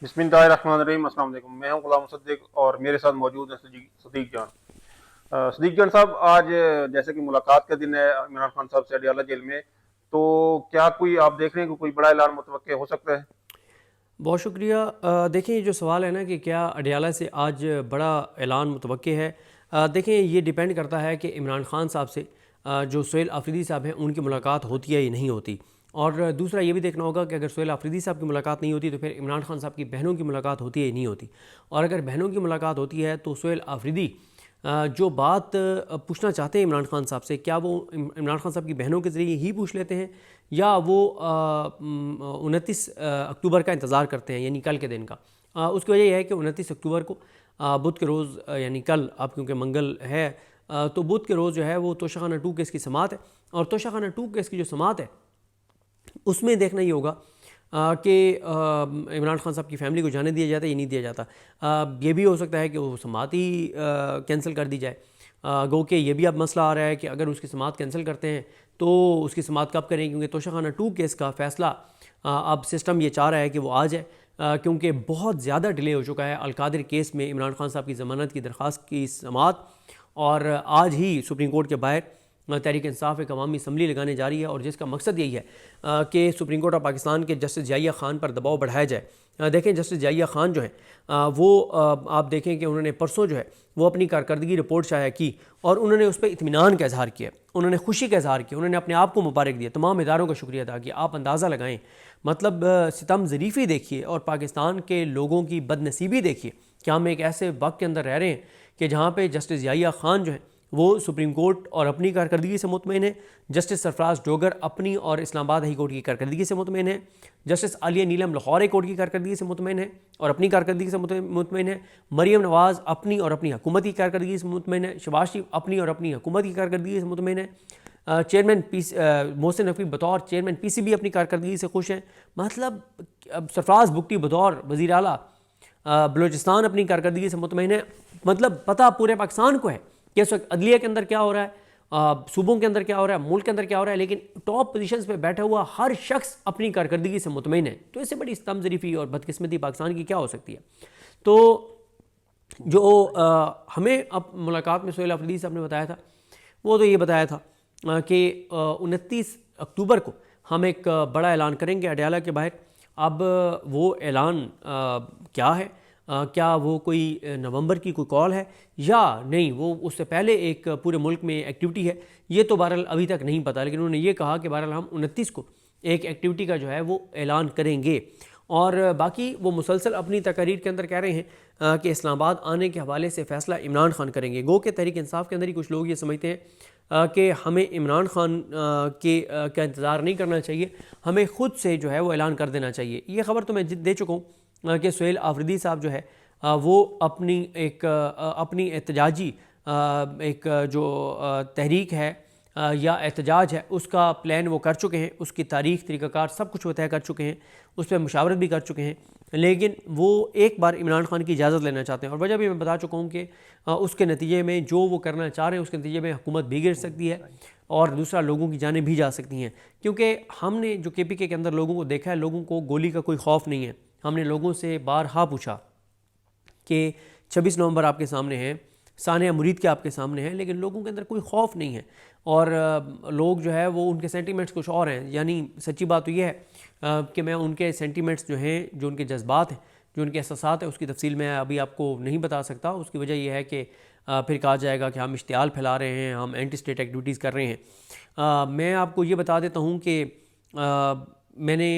बिस्मिल्लाहिर्रहमानिर्रहीम। अस्सलाम वालेकुम। मैं हूं गुलाम मुसद्दिक और मेरे साथ मौजूद है सदीक जान। सदीक जान साहब, आज जैसे कि मुलाकात का दिन है इमरान खान साहब से अडियाला जेल में, तो क्या कोई आप देख रहे हैं कि कोई बड़ा ऐलान मुतवक्के हो सकता है? बहुत शुक्रिया। देखें, ये जो सवाल है ना कि क्या अडियाला से आज बड़ा ऐलान मुतवक्के है। देखें, ये डिपेंड करता है कि इमरान खान साहब से जो सोहेल आफरीदी साहब हैं उनकी मुलाकात होती है या नहीं होती। और दूसरा ये भी देखना होगा कि अगर सोहेल आफरीदी साहब की मुलाकात नहीं होती तो फिर इमरान खान साहब की बहनों की मुलाकात होती है या नहीं होती। और अगर बहनों की मुलाकात होती है तो सोहेल आफरीदी जो बात पूछना चाहते हैं इमरान खान साहब से, क्या वो इमरान खान साहब की बहनों के ज़रिए ही पूछ लेते हैं या वो 29 अक्टूबर का इंतज़ार करते हैं, यानी कल के दिन का। उसकी वजह यह है कि 29 अक्टूबर को बुध के रोज़, यानी कल, अब क्योंकि मंगल है, तो बुध के रोज़ जो है वो तोशाखाना 2 केस की समात है। और तोशाखाना 2 केस की जो समात है उसमें देखना ये होगा कि इमरान खान साहब की फ़ैमिली को जाने दिया जाता है या नहीं दिया जाता। ये भी हो सकता है कि वो समात ही कैंसिल कर दी जाए। गो के ये भी अब मसला आ रहा है कि अगर उसकी समात कैंसिल करते हैं तो उसकी समात कब करें, क्योंकि तोशाखाना 2 केस का फ़ैसला अब सिस्टम ये चाह रहा है कि वो आ जाए, क्योंकि बहुत ज़्यादा डिले हो चुका है अलकादिर केस में इमरान खान साहब की ज़मानत की दरख्वास्त की समात। और आज ही सुप्रीम कोर्ट के बाहर तहरीक इंसाफ एक अवामी असम्बली लगाने जा रही है और जिसका मकसद यही है कि सुप्रीम कोर्ट ऑफ पाकिस्तान के जस्टिस जाहिया खान पर दबाव बढ़ाया जाए। देखें, जस्टिस जाहिया खान जो है वो आप देखें कि उन्होंने परसों जो है वो अपनी कारकर्दगी रिपोर्ट शाया की और उन्होंने उस पर इत्मीनान का इजहार किया, उन्होंने खुशी का इजहार किया, उन्होंने अपने आप को मुबारक दिया, तमाम इदारों का शुक्रिया अदा किया। आप अंदाज़ा लगाएं, मतलब सितम ज़रीफ़ी देखिए और पाकिस्तान के लोगों की बदनसीबी देखिए कि हम एक ऐसे वक्त के अंदर रह रहे हैं कि जहाँ पे जस्टिस जाहिया खान जो है वो सुप्रीम कोर्ट और अपनी कारकर्दगी से मुतमईन है, जस्टिस सरफराज डोगर अपनी और इस्लामाबाद हाई कोर्ट की कारकर्दगी से मुतमईन है, जस्टिस आलिया नीलम लाहौर हाई कोर्ट की कारकर्दगी से मुतमईन है और अपनी कारकर्दगी से मुतमईन है, मरीम नवाज़ अपनी और अपनी हुकूमत की कारकर्दगी से मुतमईन है, शहबाज शरीफ अपनी और अपनी हुकूमत की कारकर्दगी से मुतमईन है, चेयरमैन मोहसिन नकवी बतौर चेयरमैन PCB अपनी कारकर्दगी से खुश हैं। मतलब सरफराज बुगटी बतौर वज़ीर आला बलूचिस्तान अपनी कारकर्दगी से मुतमईन है। मतलब पता पूरे पाकिस्तान को है कि इस वक्त अदलिया के अंदर क्या हो रहा है, सूबों के अंदर क्या हो रहा है, मुल्क के अंदर क्या हो रहा है, लेकिन टॉप पोजीशंस पे बैठा हुआ हर शख्स अपनी कारकर्दगी से मुतमईन है। तो इससे बड़ी स्तमज़रीफ़ी और बदकिस्मती पाकिस्तान की क्या हो सकती है। तो जो हमें अब मुलाकात में सोहेल आफरीदी साहब ने बताया था, वो तो ये बताया था कि 29 अक्टूबर को हम एक बड़ा ऐलान करेंगे अडियाला के बाहर। अब वो ऐलान क्या है, क्या वो कोई नवंबर की कोई कॉल है या नहीं, वो उससे पहले एक पूरे मुल्क में एक्टिविटी है, ये तो बहरहाल अभी तक नहीं पता। लेकिन उन्होंने ये कहा कि बहरहाल हम 29 को एक एक्टिविटी का जो है वो ऐलान करेंगे। और बाकी वो मुसलसल अपनी तकरीर के अंदर कह रहे हैं कि इस्लामाबाद आने के हवाले से फ़ैसला इमरान खान करेंगे। गो के तहरीक इंसाफ के अंदर ही कुछ लोग ये समझते हैं कि हमें इमरान खान का इंतज़ार नहीं करना चाहिए, हमें ख़ुद से जो है वो ऐलान कर देना चाहिए। ये ख़बर तो मैं दे चुका हूँ कि सोहेल आफरीदी साहब जो है वो अपनी एहतजाजी एक जो तहरीक है या एहतजाज है उसका प्लान वो कर चुके हैं, उसकी तारीख़ तरीक़ाकार सब कुछ वो तय कर चुके हैं, उस पर मुशावरत भी कर चुके हैं। लेकिन वो एक बार इमरान खान की इजाज़त लेना चाहते हैं और वजह भी मैं बता चुका हूँ कि उसके नतीजे में जो वो करना चाह रहे हैं उसके नतीजे में हुकूमत भी गिर सकती है और दूसरा लोगों की जानें भी जा सकती हैं। क्योंकि हमने जो KPK के अंदर लोगों को देखा है, लोगों को गोली का कोई खौफ नहीं है। हमने लोगों से बारहा पूछा कि 26 नवंबर आपके सामने है, सानिया मुरीद के आपके सामने हैं, लेकिन लोगों के अंदर कोई खौफ नहीं है और लोग जो है वो उनके सेंटीमेंट्स कुछ और हैं। यानी सच्ची बात तो ये है कि मैं उनके सेंटीमेंट्स जो हैं, जो उनके जज्बात हैं, जो उनके एहसासात हैं, उसकी तफसील मैं अभी आपको नहीं बता सकता। उसकी वजह यह है कि फिर कहा जाएगा कि हम इश्तियाल फैला रहे हैं, हम एंटी स्टेट एक्टिविटीज़ कर रहे हैं। मैं आपको ये बता देता हूँ कि मैंने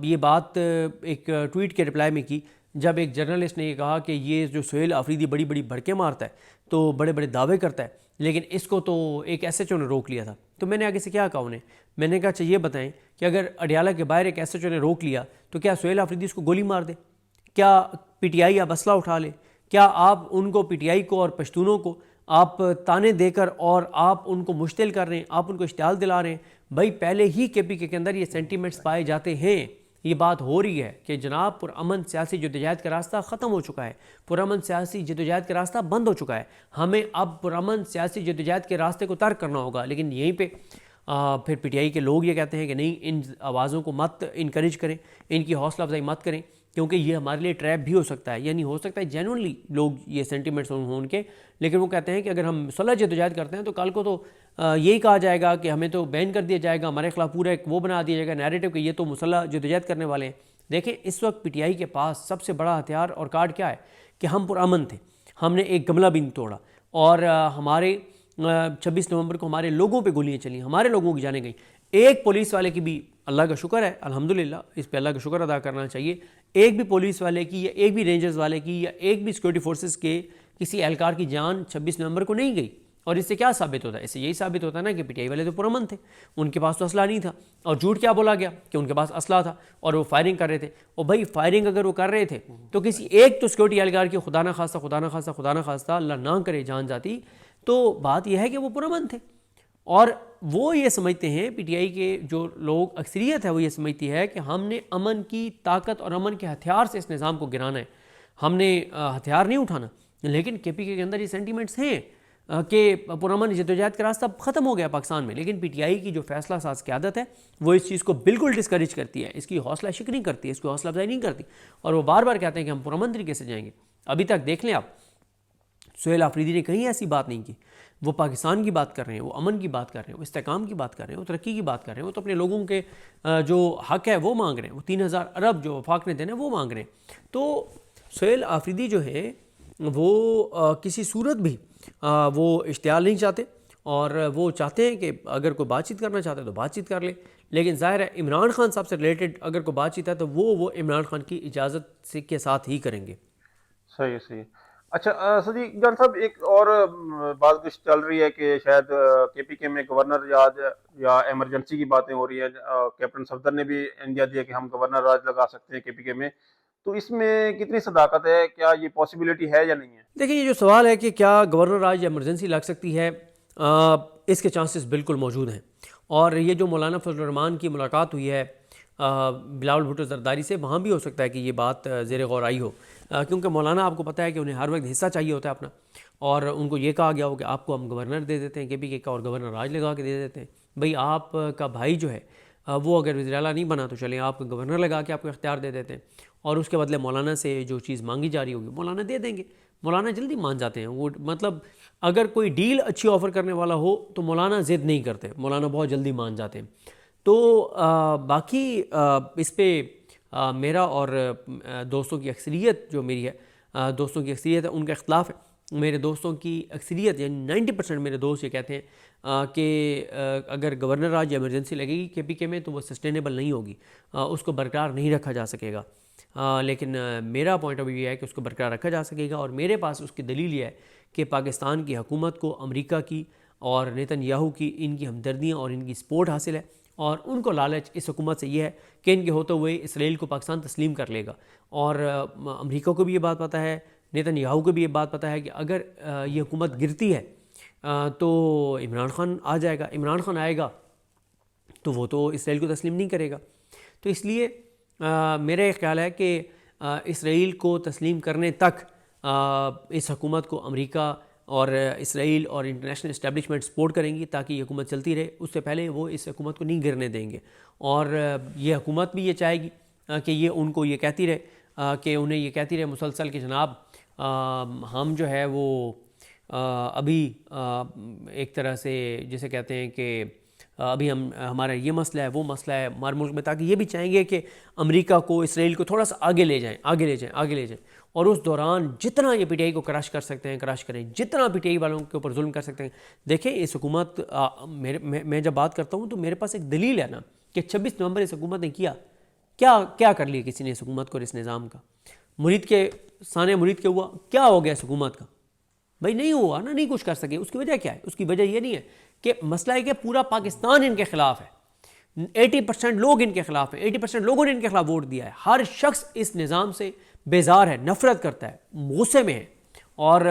ये बात एक ट्वीट के रिप्लाई में की जब एक जर्नलिस्ट ने ये कहा कि ये जो सोहेल आफरीदी बड़ी बड़ी भड़के मारता है, तो बड़े बड़े दावे करता है, लेकिन इसको तो एक SHO ने रोक लिया था। तो मैंने आगे से क्या कहा उन्हें, मैंने कहा चाहिए बताएं कि अगर अडियाला के बाहर एक SHO ने रोक लिया तो क्या सोहेल आफरीदी उसको गोली मार दे, क्या PTI अब असला उठा ले, क्या आप उनको PTI को और पश्तूनों को आप ताने देकर और आप उनको मुश्तिल कर रहे हैं, आप उनको इश्तियाल दिला रहे हैं। भाई पहले ही KPK के अंदर ये सेंटीमेंट्स पाए जाते हैं। ये बात हो रही है कि जनाब पुरअमन सियासी जद्दोजहद का रास्ता ख़त्म हो चुका है, पुरअमन सियासी जद्दोजहद का रास्ता बंद हो चुका है। हमें अब पुरअमन सियासी जद्दोजहद के रास्ते को तर्क करना होगा। लेकिन यहीं पे फिर PTI के लोग ये कहते हैं कि नहीं, इन आवाज़ों को मत इनकरेज करें, इनकी हौसला अफजाई मत करें, क्योंकि ये हमारे लिए ट्रैप भी हो सकता है, यानी हो सकता है जेन्युइनली लोग ये सेंटिमेंट्स हों उनके, लेकिन वो कहते हैं कि अगर हम सुलह जदोजहद करते हैं तो कल को तो यही कहा जाएगा कि हमें तो बैन कर दिया जाएगा, हमारे खिलाफ पूरा एक वो बना दिया जाएगा नैरेटिव कि ये तो मुसल्लह जदोजहद करने वाले हैं। देखें, इस वक्त पीटीआई के पास सबसे बड़ा हथियार और कार्ड क्या है कि हम पुरअमन थे, हमने एक गमला भी नहीं तोड़ा, और हमारे 26 नवंबर को हमारे लोगों पे गोलियां चली, हमारे लोगों की जाने गई। एक पुलिस वाले की भी, अल्लाह का शुक्र है, अल्हम्दुलिल्लाह, इस पे अल्लाह का शुक्र अदा करना चाहिए, एक भी पुलिस वाले की या एक भी रेंजर्स वाले की या एक भी सिक्योरिटी फोर्सेस के किसी एहलकार की जान 26 नवंबर को नहीं गई। और इससे क्या साबित होता है? इससे यही साबित होता है ना कि पीटीआई वाले तो पुरअमन थे, उनके पास तो असला नहीं था। और झूठ क्या बोला गया कि उनके पास असला था और वो फायरिंग कर रहे थे। और भाई फायरिंग अगर वो कर रहे थे तो किसी एक तो सिक्योरिटी एहलकार की खुदा ना खास्ता अल्लाह ना करे जान जाती, तो बात यह है कि वो पुरअमन थे। और वो ये समझते हैं, पीटीआई के जो लोग अक्सरियत है वो ये समझती है कि हमने अमन की ताकत और अमन के हथियार से इस निज़ाम को गिराना है, हमने हथियार नहीं उठाना। लेकिन केपीके के अंदर ये सेंटीमेंट्स हैं कि पुरअमन जदोजहद का रास्ता ख़त्म हो गया पाकिस्तान में। लेकिन पीटीआई की जो फैसला साज क़यादत है वो इस चीज़ को बिल्कुल डिस्करेज करती है, इसकी हौसला शिकनी करती है, इसकी हौसला अफजाई नहीं करती, और वो बार बार कहते हैं कि हम पुरअमन तरीके से जाएंगे। अभी तक देख लें आप, सुहेल आफरीदी ने कहीं ऐसी बात नहीं की। वो पाकिस्तान की बात कर रहे हैं, वो अमन की बात कर रहे हैं, वो इस्तेकाम की बात कर रहे हैं, वो तरक्की की बात कर रहे हैं, वो तो अपने लोगों के जो हक है वो मांग रहे हैं, वो 3000 अरब जो वफाक ने देने वो मांग रहे हैं। तो सुहेल आफरीदी जो है वो किसी सूरत भी वो इश्तियाल नहीं चाहते, और वो चाहते हैं कि अगर कोई बातचीत करना चाहता है तो बातचीत कर ले। लेकिन ज़ाहिर है इमरान खान साहब से रिलेटेड अगर कोई बातचीत है तो वो इमरान खान की इजाज़त से के साथ ही करेंगे। सही है, सही है। अच्छा, सदीक जान साहब, एक और बात कुछ चल रही है कि शायद केपीके में गवर्नर राज या इमरजेंसी की बातें हो रही है। कैप्टन सफदर ने भी इंडिया दिया कि हम गवर्नर राज लगा सकते हैं केपीके में। तो इसमें कितनी सदाकत है, क्या ये पॉसिबिलिटी है या नहीं है? देखिए, ये जो सवाल है कि क्या गवर्नर राज या इमरजेंसी लग सकती है, इसके चांसेस बिल्कुल मौजूद हैं। और ये जो मौलाना फजल रहमान की मुलाकात हुई है बिलावल भुट्टो जरदारी से, वहाँ भी हो सकता है कि ये बात ज़ेर गौर आई हो, क्योंकि मौलाना आपको पता है कि उन्हें हर वक्त हिस्सा चाहिए होता है अपना, और उनको ये कहा गया हो कि आपको हम गवर्नर दे देते हैं केपीके का और गवर्नर राज लगा के दे देते हैं। भाई आपका भाई जो है वो अगर वज़ीर आला नहीं बना तो चलें आपको गवर्नर लगा के आपको इख्तियार दे देते हैं, और उसके बदले मौलाना से जो चीज़ मांगी जा रही होगी मौलाना दे देंगे। मौलाना जल्दी मान जाते हैं, वो मतलब अगर कोई डील अच्छी ऑफ़र करने वाला हो तो मौलाना ज़िद नहीं करते, मौलाना बहुत जल्दी मान जाते हैं। तो बाकी इस पर मेरा और दोस्तों की अक्सरियत जो मेरी है, दोस्तों की अक्सरियत है उनका इख्तलाफ है। मेरे दोस्तों की अक्सरियत यानी 90% मेरे दोस्त ये कहते हैं कि अगर गवर्नर राज या इमरजेंसी लगेगी केपीके में तो वो सस्टेनेबल नहीं होगी, उसको बरकरार नहीं रखा जा सकेगा। लेकिन मेरा पॉइंट ऑफ व्यू ये है कि उसको बरकरार रखा जा सकेगा, और मेरे पास उसकी दलील ये है कि पाकिस्तान की हुकूमत को अमेरिका की और नेतन्याहू की इनकी हमदर्दियाँ और इनकी सपोर्ट हासिल है, और उनको लालच इस हुकूमत से ये है कि इनके होते हुए इसराइल को पाकिस्तान तस्लीम कर लेगा। और अमेरिका को भी ये बात पता है, नेतन्याहू को भी ये बात पता है कि अगर ये हुकूमत गिरती है तो इमरान खान आ जाएगा, इमरान खान आएगा तो वो तो इसराइल को तस्लीम नहीं करेगा। तो इसलिए मेरा एक ख्याल है कि इसराइल को तस्लीम करने तक इस हुकूमत को अमेरिका और इसराइल और इंटरनेशनल इस्टेब्लिशमेंट सपोर्ट करेंगी ताकि ये हुकूमत चलती रहे। उससे पहले वो इस हुकूमत को नहीं गिरने देंगे, और ये हुकूमत भी ये चाहेगी कि ये उनको ये कहती रहे कि उन्हें ये कहती रहे मुसलसल कि जनाब हम जो है वो अभी एक तरह से जिसे कहते हैं कि अभी हमारा ये मसला है वो मसला है हमारे मुल्क में, ताकि ये भी चाहेंगे कि अमेरिका को इसराइल को थोड़ा सा आगे ले जाएं, और उस दौरान जितना ये पीटीआई को क्रश कर सकते हैं क्रश करें, जितना पीटीआई वालों के ऊपर जुल्म कर सकते हैं। देखें, इस हुकूमत मैं जब बात करता हूँ तो मेरे पास एक दलील है ना कि 26 नवंबर इस हुकूमत ने क्या कर लिया किसी ने इस हुकूमत को, इस निज़ाम का। मुरीद के साने मुरीद के हुआ, क्या हो गया इस हुकूमत का? भाई नहीं हुआ ना, नहीं कुछ कर सके। उसकी वजह क्या है? उसकी वजह ये नहीं है कि मसला है कि पूरा पाकिस्तान इनके खिलाफ है, 80% लोग इनके खिलाफ हैं, 80% लोगों ने इनके खिलाफ वोट दिया है। हर शख्स इस निज़ाम से बेजार है, नफरत करता है, गुस्से में है और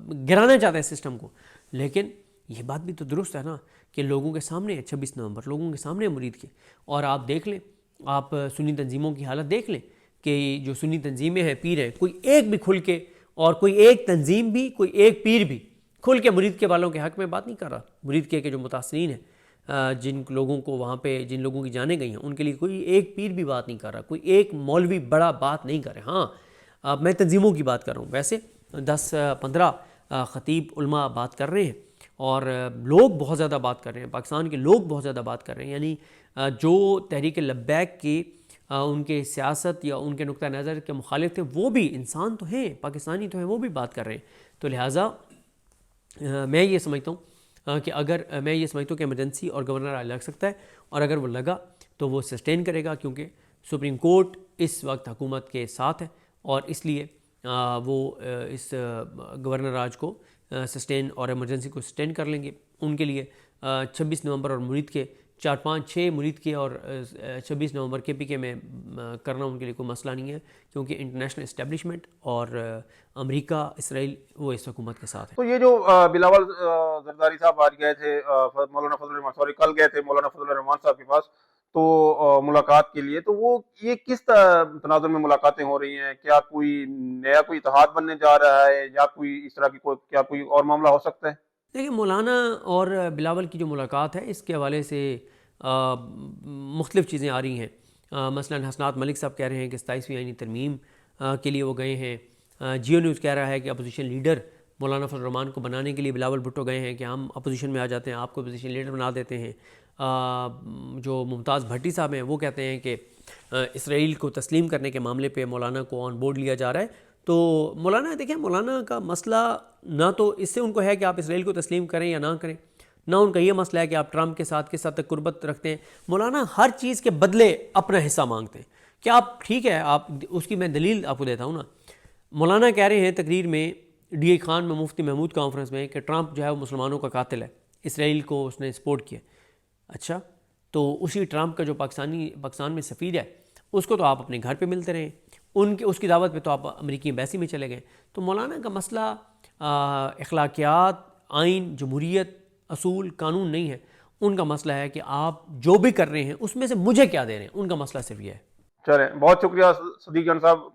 गिराना चाहता है सिस्टम को। लेकिन ये बात भी तो दुरुस्त है ना कि लोगों के सामने है 26 नवंबर, लोगों के सामने है मुरीद के। और आप देख लें, आप सुन्नी तंजीमों की हालत देख लें कि जो सुन्नी तंजीमें हैं, पीर हैं, कोई एक भी खुल के, और कोई एक तंजीम भी, कोई एक पीर भी खुल के मुरीद के वालों के हक़ में बात नहीं कर रहा। मुरीद के जो मुतासरीन हैं, जिन लोगों को वहाँ पे जिन लोगों की जाने गई हैं उनके लिए कोई एक पीर भी बात नहीं कर रहा, कोई एक मौलवी बड़ा बात नहीं कर रहे। हाँ, मैं तंजीमों की बात कर रहा हूँ, वैसे 10-15 ख़तीब उलमा बात कर रहे हैं और लोग बहुत ज़्यादा बात कर रहे हैं, पाकिस्तान के लोग बहुत ज़्यादा बात कर रहे हैं। यानी जो तहरीक लब्बैक की उनके सियासत या उनके नुक्ता नज़र के मुखालिफ थे वो भी इंसान तो हैं, पाकिस्तानी तो हैं, वो भी बात कर रहे हैं। तो लिहाजा मैं ये समझता हूँ कि अगर मैं ये समझता हूँ कि इमरजेंसी और गवर्नर आज लग सकता है, और अगर वो लगा तो वो सस्टेन करेगा क्योंकि सुप्रीम कोर्ट इस वक्त हुकूमत के साथ है और इसलिए वो इस गवर्नर राज को सस्टेन और इमरजेंसी को सस्टेन कर लेंगे। उनके लिए 26 नवंबर और मुरीद के 4-5-6 मुरीद के और 26 नवंबर KPK में करना उनके लिए कोई मसला नहीं है, क्योंकि इंटरनेशनल इस्टेब्लिशमेंट और अमेरिका, इसराइल वो इस हुकूमत के साथ है। तो ये जो बिलावल जरदारी साहब आज गए थे मौलाना फजल रहमान, सॉरी कल गए थे मौलाना फजल रहमान साहब के पास तो मुलाकात के लिए, तो वो ये किस तनाजुर में मुलाकातें हो रही हैं? क्या कोई नया कोई इत्तेहाद बनने जा रहा है या कोई इस तरह की क्या कोई और मामला हो सकता है? देखिए, मौलाना और बिलावल की जो मुलाकात है इसके हवाले से मुख्तलिफ़ चीज़ें आ रही हैं। मसलन हसनात मलिक साहब कह रहे हैं कि 27वीं आईनी तरमीम के लिए वो गए हैं। जियो न्यूज़ कह रहा है कि अपोजिशन लीडर मौलाना फजल रहमान को बनाने के लिए बिलावल भुट्टो गए हैं कि हम अपोजिशन में आ जाते हैं, आपको अपोजिशन लीडर बना देते हैं। जो मुमताज़ भट्टी साहब हैं वो कहते हैं कि इसराइल को तस्लीम करने के मामले पे मौलाना को ऑन बोर्ड लिया जा रहा है। तो मौलाना, देखिए, मौलाना का मसला ना तो इससे उनको है कि आप इसराइल को तस्लीम करें या ना करें, ना उनका ये मसला है कि आप ट्रंप के साथ किस हद तक कुर्बत रखते हैं। मौलाना हर चीज़ के बदले अपना हिस्सा मांगते हैं कि आप, ठीक है, आप उसकी मैं दलील आपको देता हूँ ना। मौलाना कह रहे हैं तकरीर में DA खान में मुफ्ती महमूद कॉन्फ्रेंस में कि ट्रंप जो है वो मुसलमानों का कातिल है, इसराइल को उसने सपोर्ट किया। अच्छा, तो उसी ट्रंप का जो पाकिस्तान में सफ़ीर है उसको तो आप अपने घर पे मिलते रहें, उनके उसकी दावत पे तो आप अमेरिकी एम्बेसी में चले गए। तो मौलाना का मसला अखलाकियात, आइन, जमहूरियत, असूल, कानून नहीं है। उनका मसला है कि आप जो भी कर रहे हैं उसमें से मुझे क्या दे रहे हैं। उनका मसला सिर्फ ये है। चलें, बहुत शुक्रिया सदीक जान साहब।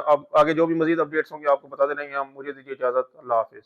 अब आगे जो भी मजीद अपडेट्स होंगे आपको बता दे रहे हैं हम। मुझे दीजिए इजाज़त। अल्लाह हाफिज़।